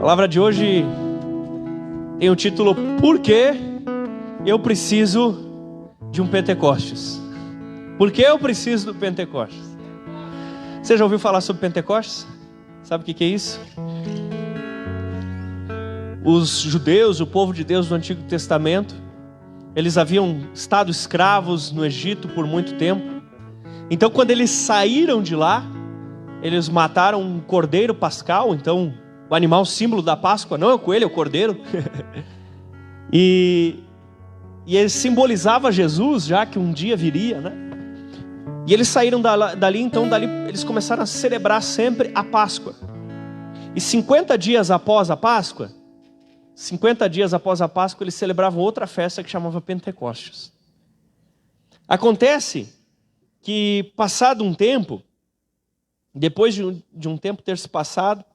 palavra de hoje tem o título Por que eu preciso de um Pentecostes? Por que eu preciso do Pentecostes? Você já ouviu falar sobre Pentecostes? Sabe o que é isso? Os judeus, o povo de Deus do Antigo Testamento, eles haviam estado escravos no Egito por muito tempo. Então quando eles saíram de lá, eles mataram um cordeiro pascal, então o animal símbolo da Páscoa não é o coelho, é o cordeiro. e ele simbolizava Jesus, já que um dia viria, né? E eles saíram dali, então dali eles começaram a celebrar sempre a Páscoa. E 50 dias após a Páscoa, eles celebravam outra festa que chamava Pentecostes. Acontece que, passado um tempo, depois de um tempo ter se passado,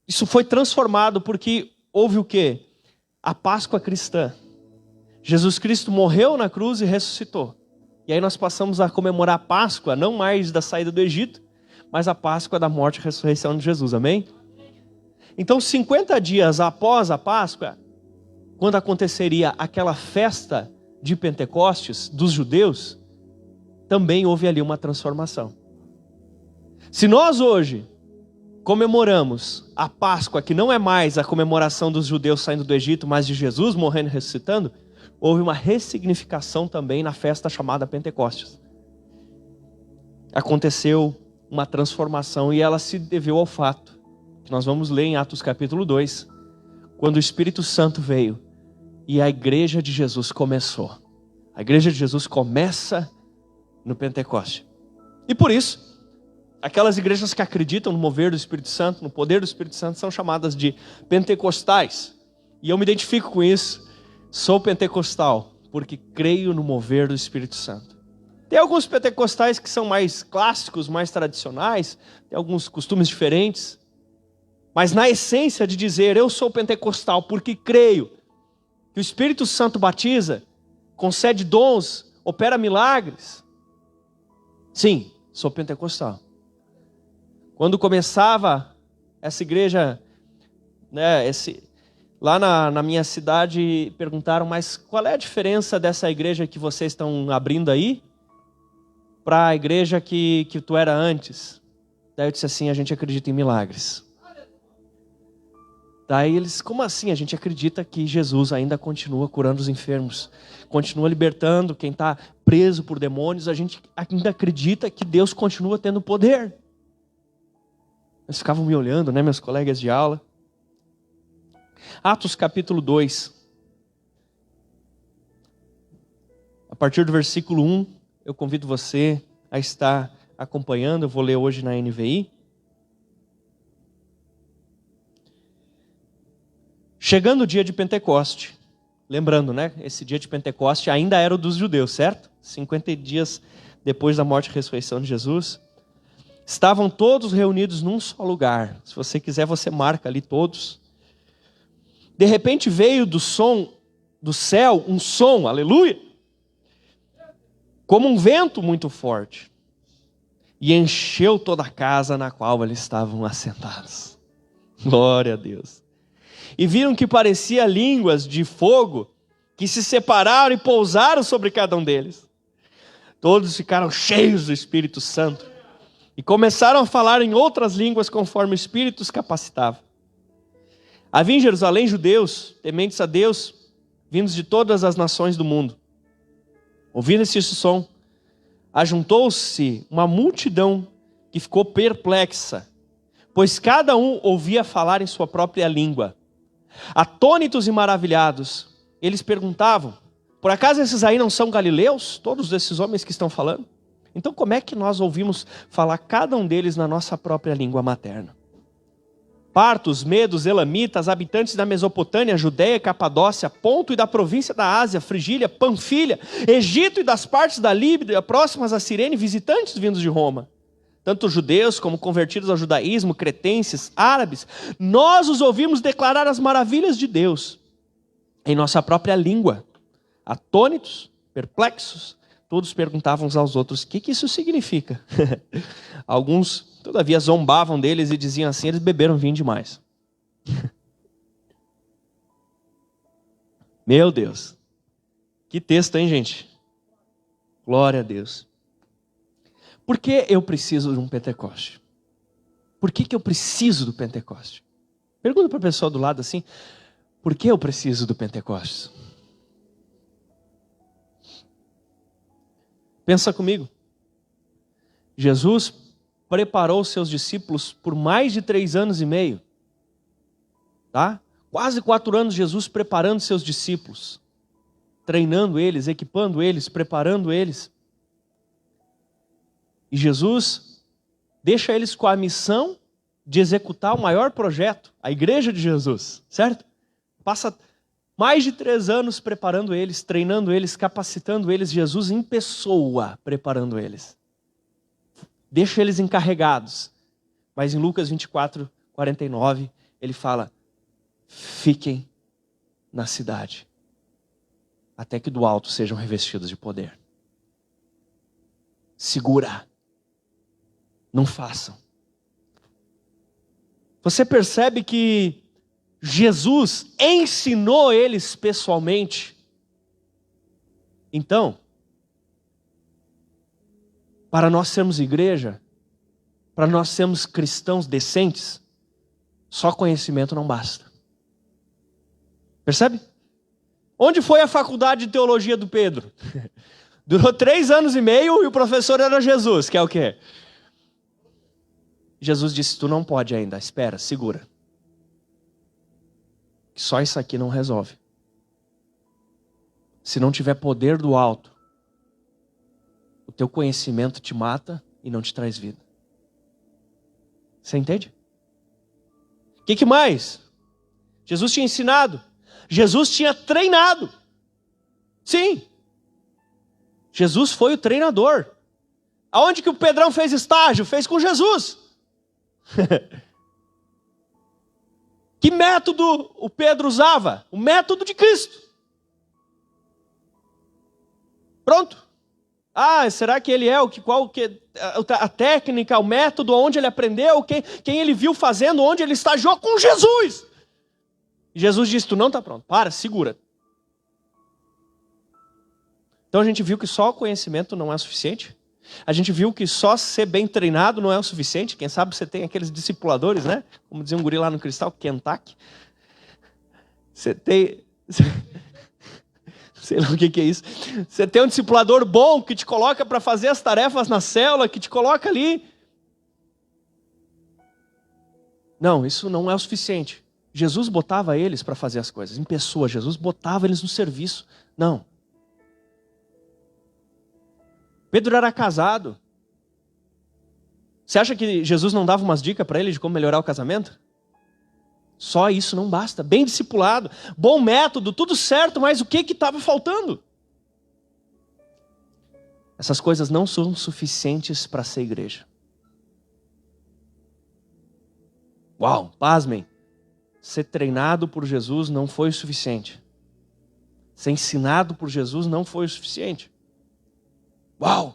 isso foi transformado, porque houve o quê? A Páscoa cristã. Jesus Cristo morreu na cruz e ressuscitou. E aí nós passamos a comemorar a Páscoa, não mais da saída do Egito, mas a Páscoa da morte e ressurreição de Jesus, amém? Então 50 dias após a Páscoa, quando aconteceria aquela festa de Pentecostes dos judeus, também houve ali uma transformação. Se nós hoje comemoramos a Páscoa, que não é mais a comemoração dos judeus saindo do Egito, mas de Jesus morrendo e ressuscitando, houve uma ressignificação também na festa chamada Pentecostes. Aconteceu uma transformação e ela se deveu ao fato que nós vamos ler em Atos capítulo 2, quando o Espírito Santo veio e a igreja de Jesus começou. A igreja de Jesus começa no Pentecoste. E por isso, aquelas igrejas que acreditam no mover do Espírito Santo, no poder do Espírito Santo, são chamadas de pentecostais. E eu me identifico com isso. Sou pentecostal, porque creio no mover do Espírito Santo. Tem alguns pentecostais que são mais clássicos, mais tradicionais, tem alguns costumes diferentes. Mas na essência de dizer, eu sou pentecostal porque creio que o Espírito Santo batiza, concede dons, opera milagres. Sim, sou pentecostal. Quando começava essa igreja, né, lá na minha cidade, perguntaram, mas qual é a diferença dessa igreja que vocês estão abrindo aí para a igreja que tu era antes? Daí eu disse assim, a gente acredita em milagres. Daí eles, como assim? A gente acredita que Jesus ainda continua curando os enfermos, continua libertando quem está preso por demônios, a gente ainda acredita que Deus continua tendo poder. Eles ficavam me olhando, né, meus colegas de aula. Atos capítulo 2. A partir do versículo 1, eu convido você a estar acompanhando, eu vou ler hoje na NVI. Chegando o dia de Pentecoste, lembrando, né, esse dia de Pentecoste ainda era o dos judeus, certo? 50 dias depois da morte e ressurreição de Jesus. Estavam todos reunidos num só lugar. Se você quiser, você marca ali todos. De repente veio do céu um som, aleluia, como um vento muito forte, e encheu toda a casa na qual eles estavam assentados. Glória a Deus. E viram que parecia línguas de fogo, que se separaram e pousaram sobre cada um deles. Todos ficaram cheios do Espírito Santo, e começaram a falar em outras línguas conforme o Espírito os capacitava. Havia em Jerusalém judeus, tementes a Deus, vindos de todas as nações do mundo. Ouvindo esse som, ajuntou-se uma multidão que ficou perplexa, pois cada um ouvia falar em sua própria língua. Atônitos e maravilhados, eles perguntavam, por acaso esses aí não são galileus? Todos esses homens que estão falando? Então como é que nós ouvimos falar cada um deles na nossa própria língua materna? Partos, medos, elamitas, habitantes da Mesopotâmia, Judéia, Capadócia, Ponto e da província da Ásia, Frigília, Panfilha, Egito e das partes da Líbia, próximas a Cirene, visitantes vindos de Roma. Tanto judeus como convertidos ao judaísmo, cretenses, árabes, nós os ouvimos declarar as maravilhas de Deus em nossa própria língua. Atônitos, perplexos, todos perguntavam uns aos outros, o que isso significa? Alguns Todavia zombavam deles e diziam assim: eles beberam vinho demais. Meu Deus. Que texto, hein, gente? Glória a Deus. Por que eu preciso de um Pentecoste? Por que eu preciso do Pentecoste? Pergunta para a pessoa do lado assim: por que eu preciso do Pentecoste? Pensa comigo. Jesus preparou seus discípulos por mais de 3 anos e meio. Tá? Quase 4 anos Jesus preparando seus discípulos. Treinando eles, equipando eles, preparando eles. E Jesus deixa eles com a missão de executar o maior projeto, a igreja de Jesus, certo? Passa mais de 3 anos preparando eles, treinando eles, capacitando eles, Jesus em pessoa preparando eles. Deixa eles encarregados. Mas em Lucas 24, 49, ele fala: fiquem na cidade, até que do alto sejam revestidos de poder. Segura. Não façam. Você percebe que Jesus ensinou eles pessoalmente. Então, para nós sermos igreja, para nós sermos cristãos decentes, só conhecimento não basta. Percebe? Onde foi a faculdade de teologia do Pedro? Durou 3 anos e meio e o professor era Jesus, que é o quê? Jesus disse: tu não pode ainda, espera, segura. Só isso aqui não resolve. Se não tiver poder do alto, o teu conhecimento te mata e não te traz vida. Você entende? O que mais? Jesus tinha ensinado. Jesus tinha treinado. Sim. Jesus foi o treinador. Aonde que o Pedrão fez estágio? Fez com Jesus. Que método o Pedro usava? O método de Cristo. Pronto. Ah, será que ele é a técnica, o método, onde ele aprendeu, quem ele viu fazendo, onde ele estagiou? Com Jesus. E Jesus disse: tu não está pronto, segura. Então a gente viu que só o conhecimento não é suficiente. A gente viu que só ser bem treinado não é o suficiente. Quem sabe você tem aqueles discipuladores, né? Como dizia um guri lá no Cristal, Kentucky. Você tem... sei lá o que é isso. Você tem um discipulador bom que te coloca para fazer as tarefas na célula, que te coloca ali. Não, isso não é o suficiente. Jesus botava eles para fazer as coisas, em pessoa. Jesus botava eles no serviço. Não. Pedro era casado. Você acha que Jesus não dava umas dicas para ele de como melhorar o casamento? Só isso não basta. Bem discipulado, bom método, tudo certo, mas o que estava faltando? Essas coisas não são suficientes para ser igreja. Uau, pasmem. Ser treinado por Jesus não foi o suficiente. Ser ensinado por Jesus não foi o suficiente. Uau!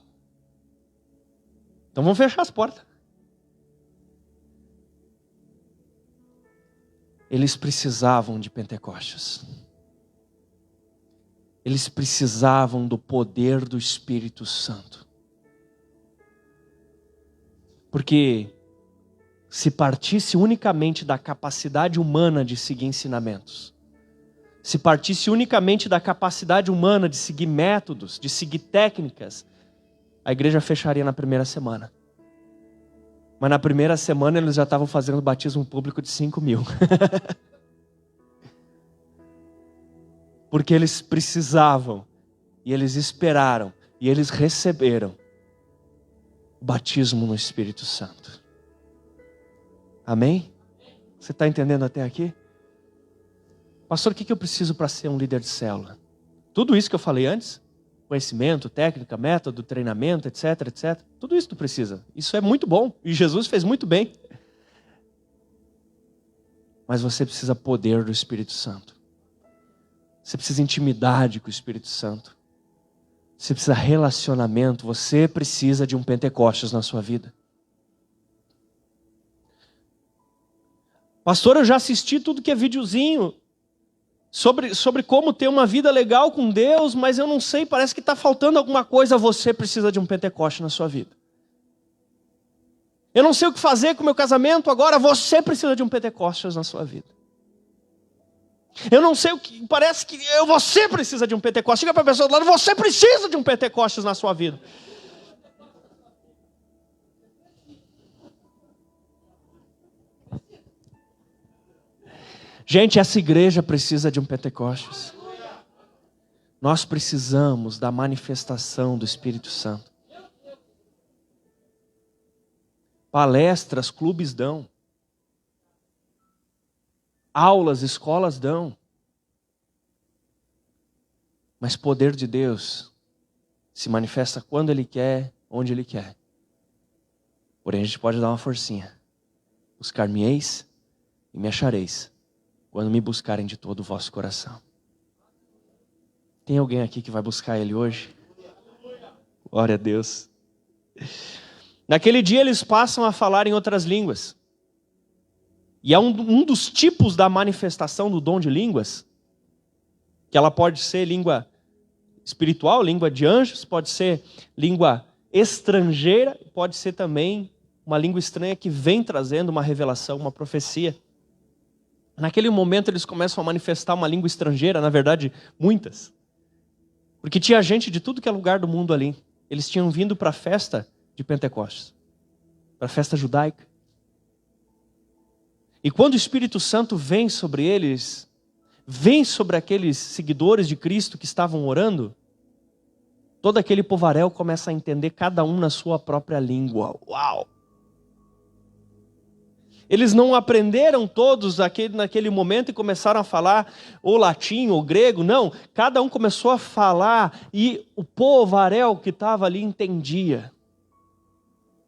Então vamos fechar as portas. Eles precisavam de Pentecostes. Eles precisavam do poder do Espírito Santo. Porque se partisse unicamente da capacidade humana de seguir ensinamentos, se partisse unicamente da capacidade humana de seguir métodos, de seguir técnicas, a igreja fecharia na primeira semana. Mas na primeira semana eles já estavam fazendo batismo público de 5.000. Porque eles precisavam, e eles esperaram, e eles receberam o batismo no Espírito Santo. Amém? Você está entendendo até aqui? Pastor, o que eu preciso para ser um líder de célula? Tudo isso que eu falei antes? Conhecimento, técnica, método, treinamento, etc, etc. Tudo isso tu precisa. Isso é muito bom. E Jesus fez muito bem. Mas você precisa poder do Espírito Santo. Você precisa intimidade com o Espírito Santo. Você precisa relacionamento. Você precisa de um Pentecostes na sua vida. Pastor, eu já assisti tudo que é videozinho sobre como ter uma vida legal com Deus, mas eu não sei, parece que está faltando alguma coisa. Você precisa de um Pentecoste na sua vida. Eu não sei o que fazer com o meu casamento agora, você precisa de um Pentecostes na sua vida. Eu não sei o que, parece que você precisa de um Pentecostes. Chega para a pessoa do lado, você precisa de um Pentecostes na sua vida. Gente, essa igreja precisa de um Pentecostes. Nós precisamos da manifestação do Espírito Santo. Palestras, clubes dão. Aulas, escolas dão. Mas poder de Deus se manifesta quando Ele quer, onde Ele quer. Porém, a gente pode dar uma forcinha. Buscar-me-eis e me achareis, quando me buscarem de todo o vosso coração. Tem alguém aqui que vai buscar Ele hoje? Glória a Deus. Naquele dia eles passam a falar em outras línguas. E é um dos tipos da manifestação do dom de línguas, que ela pode ser língua espiritual, língua de anjos, pode ser língua estrangeira, pode ser também uma língua estranha que vem trazendo uma revelação, uma profecia. Naquele momento eles começam a manifestar uma língua estrangeira, na verdade, muitas. Porque tinha gente de tudo que é lugar do mundo ali. Eles tinham vindo para a festa de Pentecostes, para a festa judaica. E quando o Espírito Santo vem sobre eles, vem sobre aqueles seguidores de Cristo que estavam orando, todo aquele povaréu começa a entender cada um na sua própria língua. Uau! Eles não aprenderam todos naquele momento e começaram a falar ou latim ou grego, não. Cada um começou a falar e o povaréu que estava ali entendia.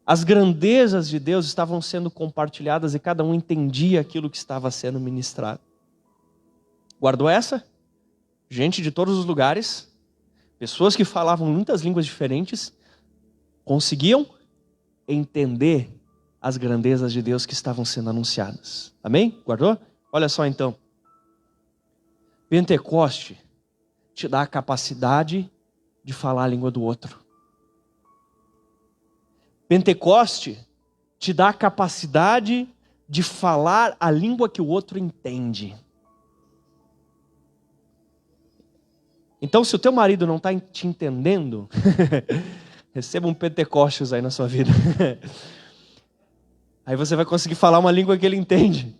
As grandezas de Deus estavam sendo compartilhadas e cada um entendia aquilo que estava sendo ministrado. Guardou essa? Gente de todos os lugares, pessoas que falavam muitas línguas diferentes, conseguiam entender as grandezas de Deus que estavam sendo anunciadas. Amém? Guardou? Olha só então. Pentecoste te dá a capacidade de falar a língua do outro. Pentecoste te dá a capacidade de falar a língua que o outro entende. Então, se o teu marido não está te entendendo, receba um Pentecostes aí na sua vida. Aí você vai conseguir falar uma língua que ele entende.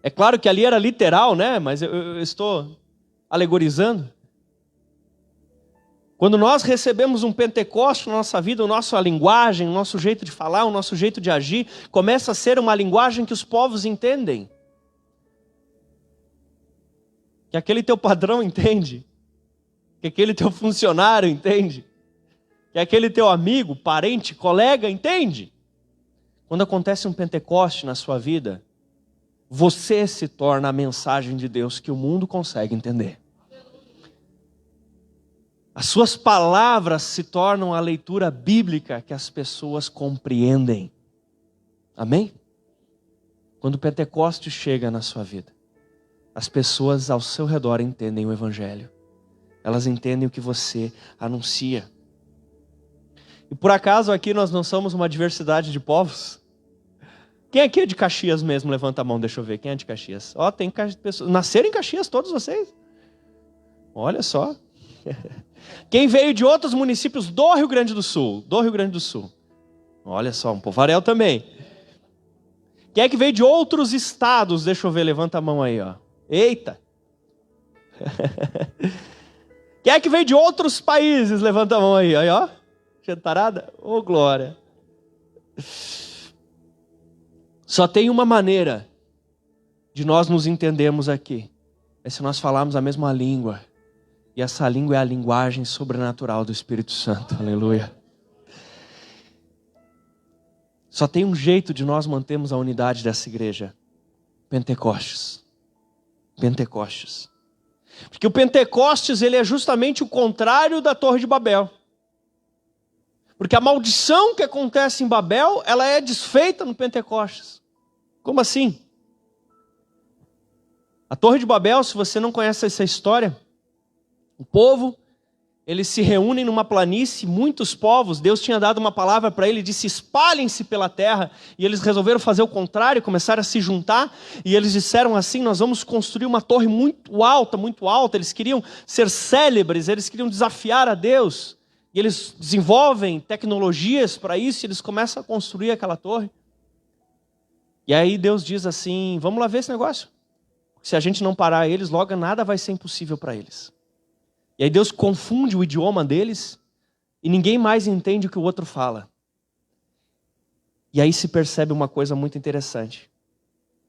É claro que ali era literal, né? Mas eu estou alegorizando. Quando nós recebemos um Pentecoste na nossa vida, a nossa linguagem, o nosso jeito de falar, o nosso jeito de agir, começa a ser uma linguagem que os povos entendem. Que aquele teu padrão entende. Que aquele teu funcionário entende. Que aquele teu amigo, parente, colega entende. Quando acontece um Pentecoste na sua vida, você se torna a mensagem de Deus que o mundo consegue entender. As suas palavras se tornam a leitura bíblica que as pessoas compreendem. Amém? Quando o Pentecoste chega na sua vida, as pessoas ao seu redor entendem o Evangelho. Elas entendem o que você anuncia. E por acaso aqui nós não somos uma diversidade de povos? Quem aqui é de Caxias mesmo? Levanta a mão, deixa eu ver. Quem é de Caxias? Ó, tem pessoas. Nasceram em Caxias todos vocês? Olha só. Quem veio de outros municípios do Rio Grande do Sul? Do Rio Grande do Sul. Olha só, um povaréu também. Quem é que veio de outros estados? Deixa eu ver, levanta a mão aí, ó. Eita! Quem é que veio de outros países? Levanta a mão aí, ó. Gentarada? Ô, glória. Só tem uma maneira de nós nos entendermos aqui. É se nós falarmos a mesma língua. E essa língua é a linguagem sobrenatural do Espírito Santo. Aleluia. Só tem um jeito de nós mantermos a unidade dessa igreja. Pentecostes. Pentecostes. Porque o Pentecostes ele é justamente o contrário da Torre de Babel. Porque a maldição que acontece em Babel, ela é desfeita no Pentecostes. Como assim? A Torre de Babel, se você não conhece essa história, o povo, eles se reúnem numa planície, muitos povos, Deus tinha dado uma palavra para ele, disse espalhem-se pela terra, e eles resolveram fazer o contrário, começaram a se juntar, e eles disseram assim, nós vamos construir uma torre muito alta, eles queriam ser célebres, eles queriam desafiar a Deus, e eles desenvolvem tecnologias para isso, e eles começam a construir aquela torre. E aí Deus diz assim, vamos lá ver esse negócio. Se a gente não parar eles, logo nada vai ser impossível para eles. E aí Deus confunde o idioma deles e ninguém mais entende o que o outro fala. E aí se percebe uma coisa muito interessante.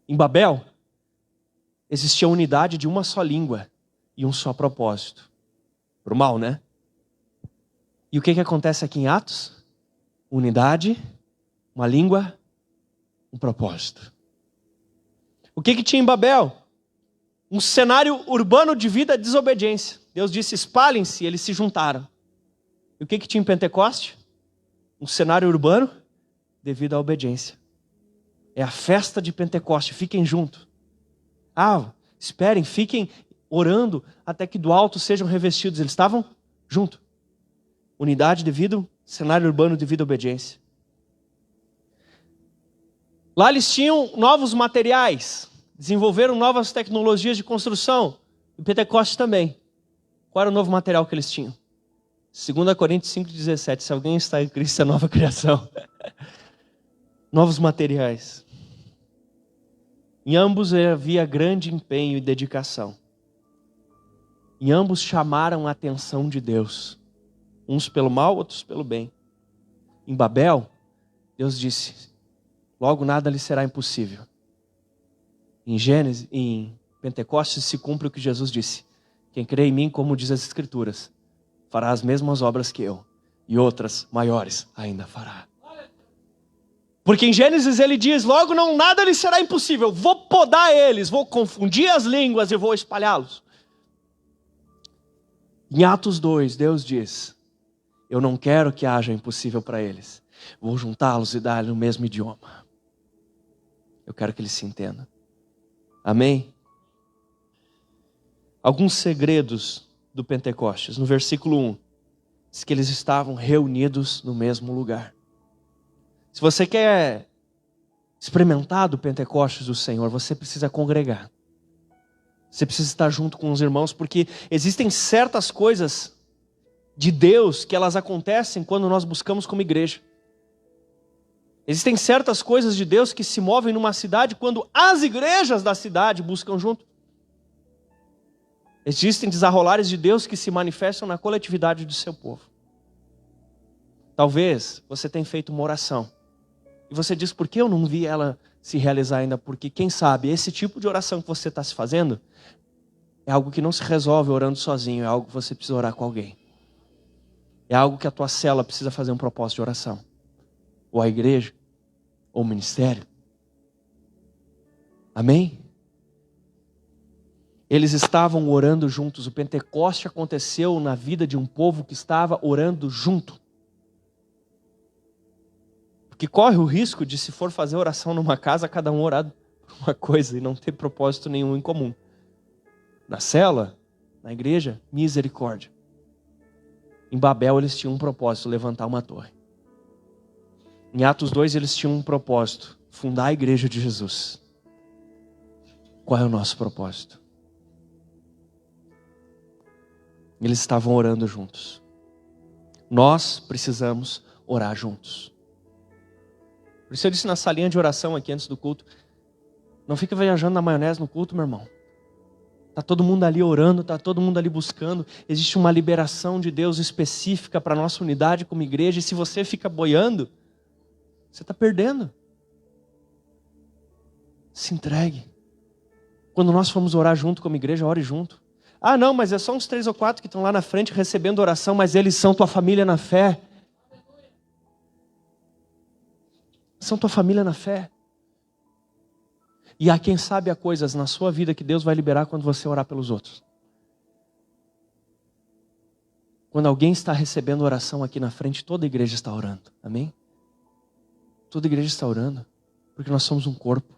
Em Babel, existia a unidade de uma só língua e um só propósito. Pro mal, né? E o que acontece aqui em Atos? Unidade, uma língua, um propósito. O que tinha em Babel? Um cenário urbano de vida desobediência. Deus disse, espalhem-se, eles se juntaram. E o que tinha em Pentecoste? Um cenário urbano devido à obediência. É a festa de Pentecoste, fiquem juntos. Esperem, fiquem orando até que do alto sejam revestidos. Eles estavam juntos. Unidade devido, cenário urbano devido à obediência. Lá eles tinham novos materiais, desenvolveram novas tecnologias de construção. Em Pentecoste também. Qual era o novo material que eles tinham? 2 Coríntios 5,17. Se alguém está em Cristo, é nova criação. Novos materiais. Em ambos havia grande empenho e dedicação. Em ambos chamaram a atenção de Deus. Uns pelo mal, outros pelo bem. Em Babel, Deus disse, logo nada lhe será impossível. Em Pentecostes se cumpre o que Jesus disse. Quem crê em mim, como diz as Escrituras, fará as mesmas obras que eu, e outras maiores ainda fará. Porque em Gênesis ele diz, logo nada lhe será impossível, vou podar eles, vou confundir as línguas e vou espalhá-los. Em Atos 2, Deus diz, eu não quero que haja impossível para eles, vou juntá-los e dar-lhes o mesmo idioma. Eu quero que eles se entendam. Amém? Alguns segredos do Pentecostes. No versículo 1, diz que eles estavam reunidos no mesmo lugar. Se você quer experimentar do Pentecostes do Senhor, você precisa congregar. Você precisa estar junto com os irmãos, porque existem certas coisas de Deus que elas acontecem quando nós buscamos como igreja. Existem certas coisas de Deus que se movem numa cidade quando as igrejas da cidade buscam junto. Existem desarrolares de Deus que se manifestam na coletividade do seu povo. Talvez você tenha feito uma oração. E você diz, por que eu não vi ela se realizar ainda? Porque quem sabe, esse tipo de oração que você está se fazendo é algo que não se resolve orando sozinho. É algo que você precisa orar com alguém. É algo que a tua célula precisa fazer um propósito de oração. Ou a igreja, ou o ministério. Amém? Eles estavam orando juntos. O Pentecoste aconteceu na vida de um povo que estava orando junto. Porque corre o risco de, se for fazer oração numa casa, cada um orar por uma coisa e não ter propósito nenhum em comum. Na cela, na igreja, misericórdia. Em Babel eles tinham um propósito, levantar uma torre. Em Atos 2 eles tinham um propósito, fundar a igreja de Jesus. Qual é o nosso propósito? Eles estavam orando juntos. Nós precisamos orar juntos. Por isso eu disse na salinha de oração aqui antes do culto, não fica viajando na maionese no culto, meu irmão. Está todo mundo ali orando, está todo mundo ali buscando. Existe uma liberação de Deus específica para a nossa unidade como igreja. E se você fica boiando, você está perdendo. Se entregue. Quando nós formos orar junto como igreja, ore junto. Ah não, mas é só uns 3 ou 4 que estão lá na frente recebendo oração, mas eles são tua família na fé. São tua família na fé. E há quem sabe há coisas na sua vida que Deus vai liberar quando você orar pelos outros. Quando alguém está recebendo oração aqui na frente, toda a igreja está orando. Amém? Toda a igreja está orando, porque nós somos um corpo.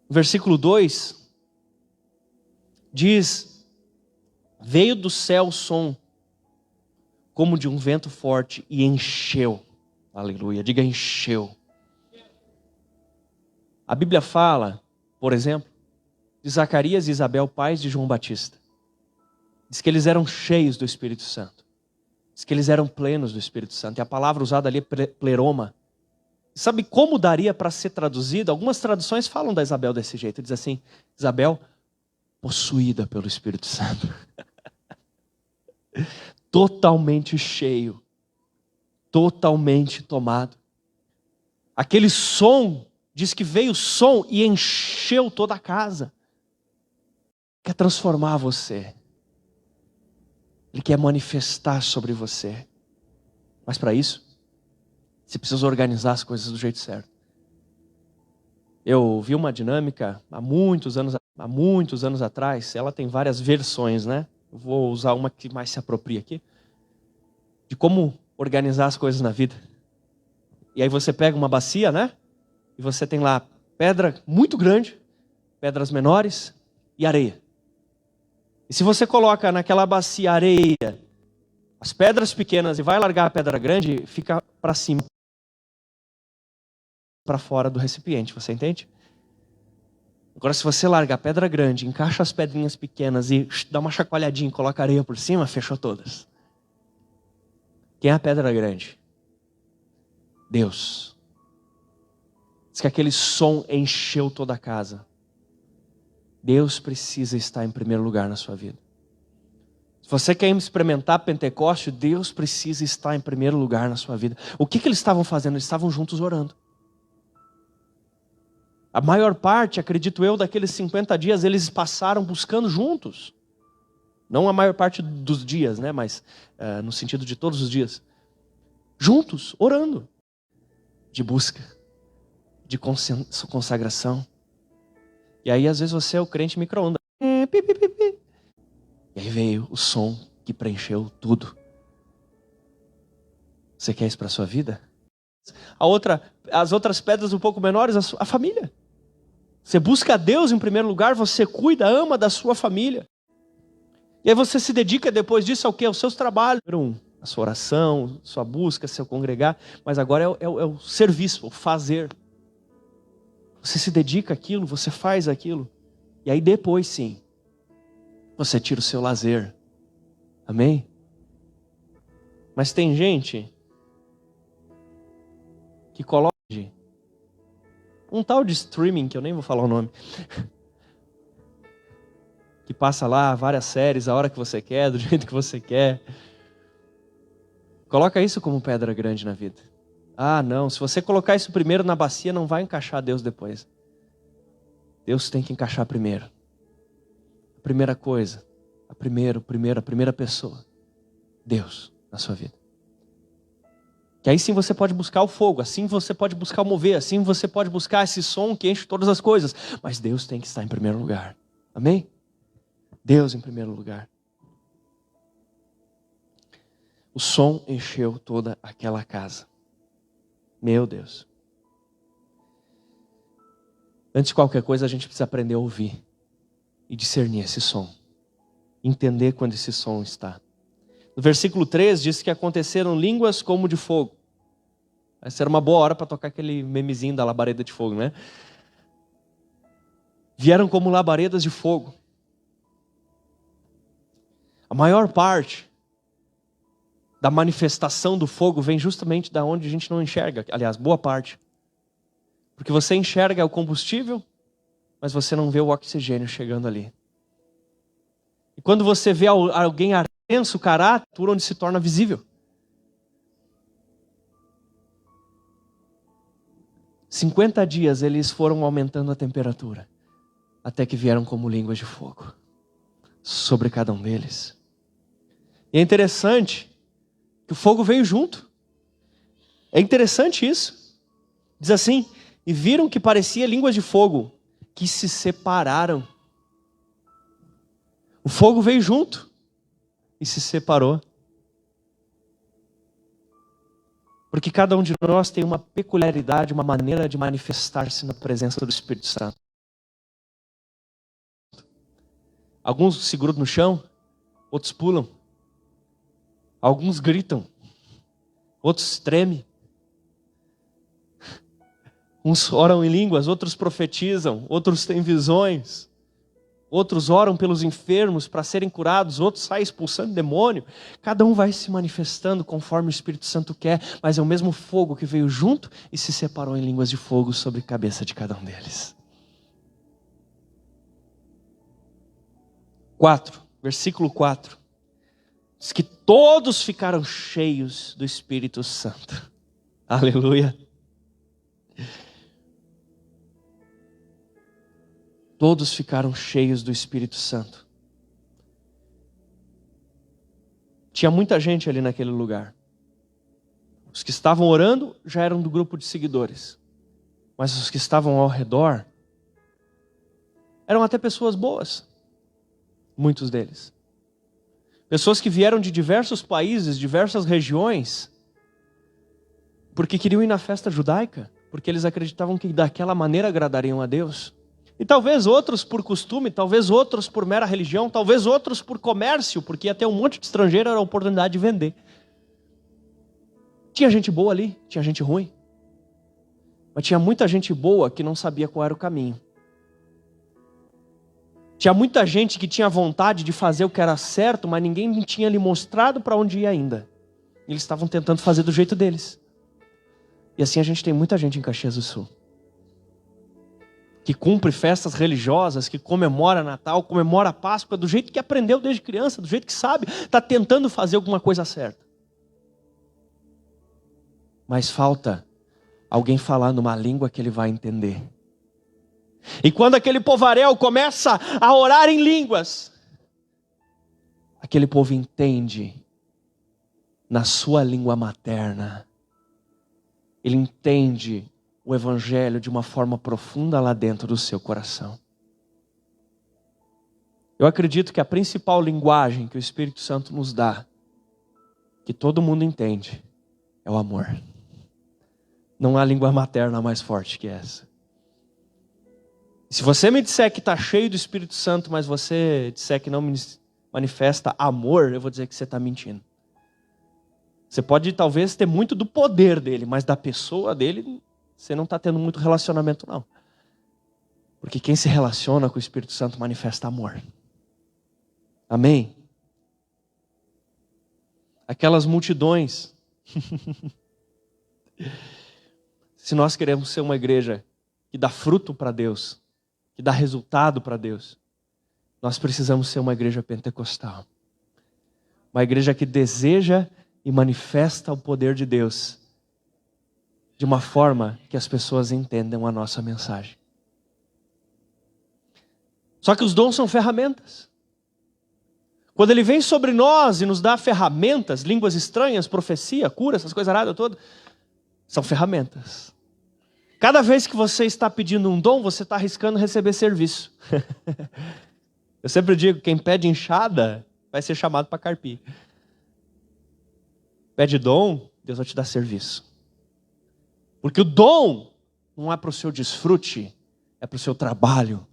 No versículo 2, diz: veio do céu o som, como de um vento forte, e encheu. Aleluia, diga encheu. A Bíblia fala, por exemplo, de Zacarias e Isabel, pais de João Batista. Diz que eles eram cheios do Espírito Santo. Diz que eles eram plenos do Espírito Santo. E a palavra usada ali é pleroma. Sabe como daria para ser traduzido? Algumas traduções falam da Isabel desse jeito. Diz assim: Isabel, possuída pelo Espírito Santo. Totalmente cheio. Totalmente tomado. Aquele som, diz que veio o som e encheu toda a casa. Quer transformar você. Ele quer manifestar sobre você. Mas para isso, você precisa organizar as coisas do jeito certo. Eu vi uma dinâmica há muitos anos atrás. Ela tem várias versões, né? Eu vou usar uma que mais se apropria aqui. De como organizar as coisas na vida. E aí você pega uma bacia, né? E você tem lá pedra muito grande, pedras menores e areia. E se você coloca naquela bacia areia, as pedras pequenas e vai largar a pedra grande, fica para cima, para fora do recipiente, você entende? Agora se você larga a pedra grande, encaixa as pedrinhas pequenas e dá uma chacoalhadinha e coloca areia por cima, fechou todas. Quem é a pedra grande? Deus. Diz que aquele som encheu toda a casa. Deus precisa estar em primeiro lugar na sua vida. Se você quer experimentar Pentecoste, Deus precisa estar em primeiro lugar na sua vida. O que eles estavam fazendo? Eles estavam juntos orando. A maior parte, acredito eu, daqueles 50 dias, eles passaram buscando juntos. Não a maior parte dos dias, né? Mas no sentido de todos os dias. Juntos, orando. De busca. De consagração. E aí às vezes você é o crente micro-ondas. E aí veio o som que preencheu tudo. Você quer isso para a sua vida? As outras pedras um pouco menores, a família. Você busca a Deus em primeiro lugar, você cuida, ama da sua família. E aí você se dedica depois disso ao quê? Aos seus trabalhos. A sua oração, sua busca, seu congregar. Mas agora é o serviço, o fazer. Você se dedica àquilo, você faz aquilo. E aí depois sim, você tira o seu lazer. Amém? Mas tem gente que coloca um tal de streaming, que eu nem vou falar o nome, que passa lá várias séries a hora que você quer, do jeito que você quer. Coloca isso como pedra grande na vida. Ah, não, se você colocar isso primeiro na bacia, não vai encaixar Deus depois. Deus tem que encaixar primeiro. A primeira coisa, a primeira pessoa. Deus na sua vida. Que aí sim você pode buscar o fogo, assim você pode buscar o mover, assim você pode buscar esse som que enche todas as coisas. Mas Deus tem que estar em primeiro lugar. Amém? Deus em primeiro lugar. O som encheu toda aquela casa. Meu Deus. Antes de qualquer coisa, a gente precisa aprender a ouvir e discernir esse som. Entender quando esse som está. No versículo 3 diz que aconteceram línguas como de fogo. Essa era uma boa hora para tocar aquele memezinho da labareda de fogo, né? Vieram como labaredas de fogo. A maior parte da manifestação do fogo vem justamente da onde a gente não enxerga. Aliás, boa parte. Porque você enxerga o combustível, mas você não vê o oxigênio chegando ali. E quando você vê alguém intenso, o caráter, onde se torna visível. 50 dias eles foram aumentando a temperatura, até que vieram como línguas de fogo sobre cada um deles. E é interessante que o fogo veio junto. É interessante isso. Diz assim: e viram que parecia línguas de fogo, que se separaram. O fogo veio junto. e se separou. Porque cada um de nós tem uma peculiaridade, uma maneira de manifestar-se na presença do Espírito Santo. Alguns se grudam no chão, outros pulam. Alguns gritam, outros tremem. Uns oram em línguas, outros profetizam, outros têm visões. Outros oram pelos enfermos para serem curados, outros saem expulsando demônio. Cada um vai se manifestando conforme o Espírito Santo quer, mas é o mesmo fogo que veio junto e se separou em línguas de fogo sobre a cabeça de cada um deles. 4, versículo 4. Diz que todos ficaram cheios do Espírito Santo. Aleluia. Todos ficaram cheios do Espírito Santo. Tinha muita gente ali naquele lugar. Os que estavam orando já eram do grupo de seguidores. Mas os que estavam ao redor eram até pessoas boas. Muitos deles. Pessoas que vieram de diversos países, diversas regiões, porque queriam ir na festa judaica, porque eles acreditavam que daquela maneira agradariam a Deus. E talvez outros por costume, talvez outros por mera religião, talvez outros por comércio, porque ia ter um monte de estrangeiro, era a oportunidade de vender. Tinha gente boa ali, tinha gente ruim. Mas tinha muita gente boa que não sabia qual era o caminho. Tinha muita gente que tinha vontade de fazer o que era certo, mas ninguém tinha lhe mostrado para onde ir ainda. Eles estavam tentando fazer do jeito deles. E assim a gente tem muita gente em Caxias do Sul. Que cumpre festas religiosas, que comemora Natal, comemora Páscoa, do jeito que aprendeu desde criança, do jeito que sabe, está tentando fazer alguma coisa certa. Mas falta alguém falar numa língua que ele vai entender. E quando aquele povaréu começa a orar em línguas, aquele povo entende na sua língua materna. Ele entende o Evangelho de uma forma profunda lá dentro do seu coração. Eu acredito que a principal linguagem que o Espírito Santo nos dá, que todo mundo entende, é o amor. Não há língua materna mais forte que essa. Se você me disser que está cheio do Espírito Santo, mas você disser que não manifesta amor, eu vou dizer que você está mentindo. Você pode talvez ter muito do poder dele, mas da pessoa dele, você não está tendo muito relacionamento não. Porque quem se relaciona com o Espírito Santo manifesta amor. Amém? Aquelas multidões. Se nós queremos ser uma igreja que dá fruto para Deus, que dá resultado para Deus, nós precisamos ser uma igreja pentecostal. Uma igreja que deseja e manifesta o poder de Deus de uma forma que as pessoas entendam a nossa mensagem. Só que os dons são ferramentas. Quando ele vem sobre nós e nos dá ferramentas, línguas estranhas, profecia, cura, essas coisas aradas todas, são ferramentas. Cada vez que você está pedindo um dom, você está arriscando receber serviço. Eu sempre digo, quem pede enxada vai ser chamado para carpir. Pede dom, Deus vai te dar serviço. Porque o dom não é para o seu desfrute, é para o seu trabalho.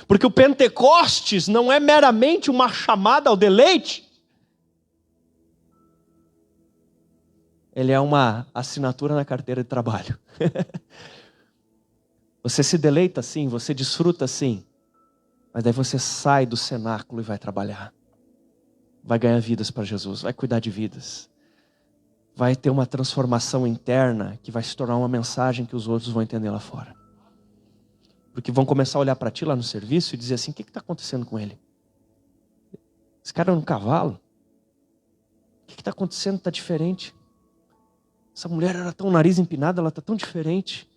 Porque o Pentecostes não é meramente uma chamada ao deleite. Ele é uma assinatura na carteira de trabalho. Você se deleita sim, você desfruta sim. Mas daí você sai do cenáculo e vai trabalhar. Vai ganhar vidas para Jesus, vai cuidar de vidas. Vai ter uma transformação interna que vai se tornar uma mensagem que os outros vão entender lá fora. Porque vão começar a olhar para ti lá no serviço e dizer assim, o que está acontecendo com ele? Esse cara é um cavalo? O que está acontecendo? Está diferente. Essa mulher era tão nariz empinado, ela está tão diferente.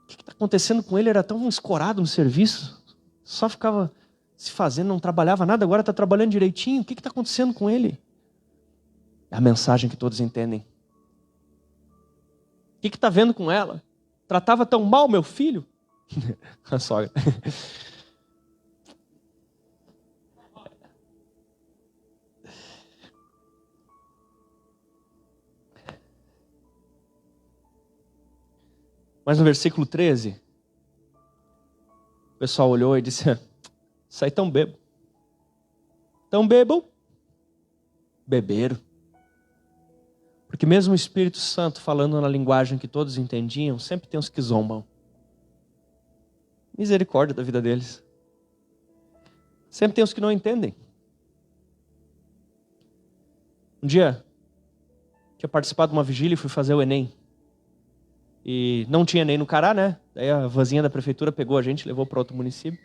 O que está acontecendo com ele? Era tão escorado no serviço. Só ficava se fazendo, não trabalhava nada, agora está trabalhando direitinho. O que está acontecendo com ele? É a mensagem que todos entendem. O que está vendo com ela? Tratava tão mal meu filho? A sogra. Mas no versículo 13, o pessoal olhou e disse: sai tão bebo. Tão bebo, beberam. Porque mesmo o Espírito Santo falando na linguagem que todos entendiam, sempre tem uns que zombam. Misericórdia da vida deles. Sempre tem os que não entendem. Um dia, tinha participado de uma vigília e fui fazer o Enem. E não tinha Enem no Cará, né? Daí a vozinha da prefeitura pegou a gente, levou para outro município.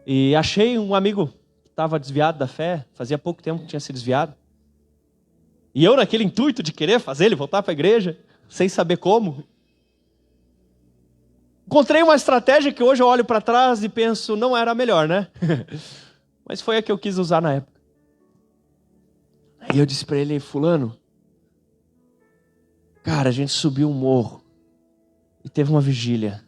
E achei um amigo que estava desviado da fé, fazia pouco tempo que tinha se desviado. E eu, naquele intuito de querer fazer ele voltar para a igreja, sem saber como, encontrei uma estratégia que hoje eu olho para trás e penso, não era a melhor, né? Mas foi a que eu quis usar na época. Aí eu disse para ele: fulano, cara, a gente subiu um morro e teve uma vigília.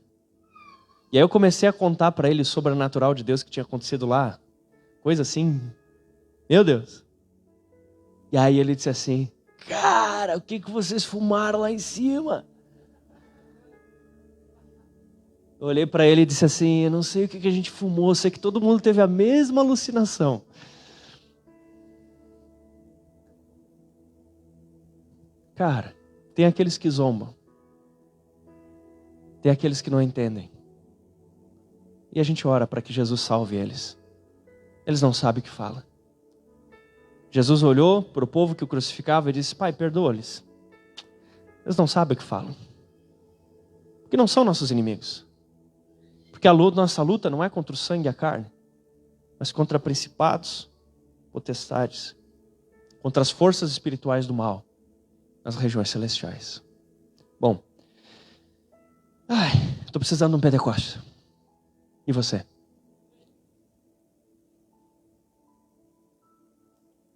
E aí eu comecei a contar para ele o sobrenatural de Deus que tinha acontecido lá. Coisa assim, meu Deus. E aí ele disse assim: cara, o que vocês fumaram lá em cima? Eu olhei para ele e disse assim: eu não sei o que a gente fumou, sei que todo mundo teve a mesma alucinação. Cara, tem aqueles que zombam. Tem aqueles que não entendem. E a gente ora para que Jesus salve eles. Eles não sabem o que fala. Jesus olhou para o povo que o crucificava e disse: Pai, perdoa-lhes. Eles não sabem o que falam. Porque não são nossos inimigos. Porque nossa luta não é contra o sangue e a carne, mas contra principados, potestades, contra as forças espirituais do mal, nas regiões celestiais. Bom, estou precisando de um Pentecostes. E você?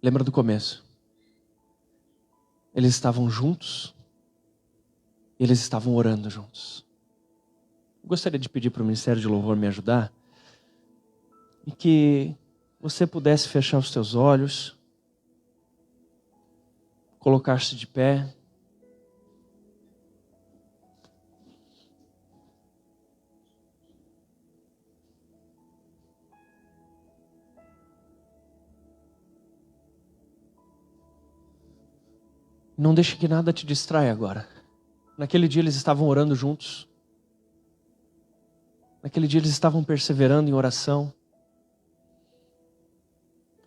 Lembra do começo? Eles estavam juntos, eles estavam orando juntos. Eu gostaria de pedir para o Ministério de Louvor me ajudar, e que você pudesse fechar os teus olhos, colocar-se de pé. Não deixe que nada te distraia agora. Naquele dia eles estavam orando juntos. Naquele dia eles estavam perseverando em oração.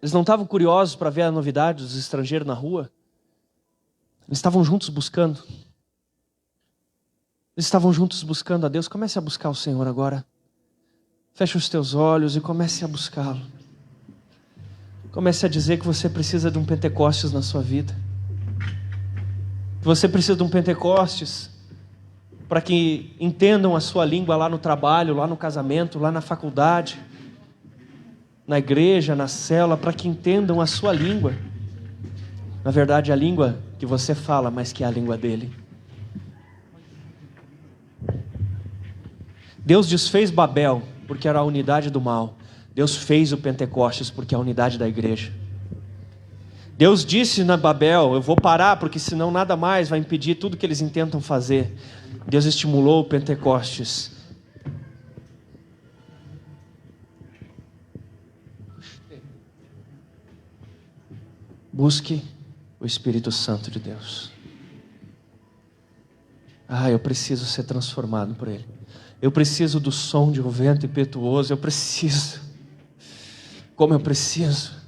Eles não estavam curiosos para ver a novidade dos estrangeiros na rua. Eles estavam juntos buscando. Eles estavam juntos buscando a Deus. Comece a buscar o Senhor agora. Feche os teus olhos e comece a buscá-lo. Comece a dizer que você precisa de um Pentecostes na sua vida. Você precisa de um Pentecostes para que entendam a sua língua lá no trabalho, lá no casamento, lá na faculdade, na igreja, na célula, para que entendam a sua língua. Na verdade, a língua que você fala, mas que é a língua dele. Deus desfez Babel porque era a unidade do mal. Deus fez o Pentecostes porque é a unidade da igreja. Deus disse na Babel: eu vou parar porque senão nada mais vai impedir tudo que eles intentam fazer. Deus estimulou o Pentecostes. Busque o Espírito Santo de Deus. Eu preciso ser transformado por Ele. Eu preciso do som de um vento impetuoso. Eu preciso. Como eu preciso.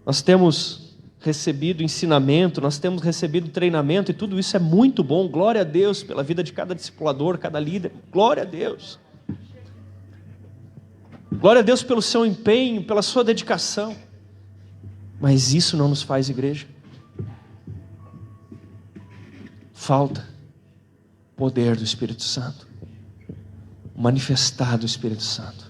Nós temos recebido ensinamento, nós temos recebido treinamento, e tudo isso é muito bom. Glória a Deus pela vida de cada discipulador, cada líder. Glória a Deus. Glória a Deus pelo seu empenho, pela sua dedicação. Mas isso não nos faz igreja. Falta poder do Espírito Santo. Manifestar do Espírito Santo.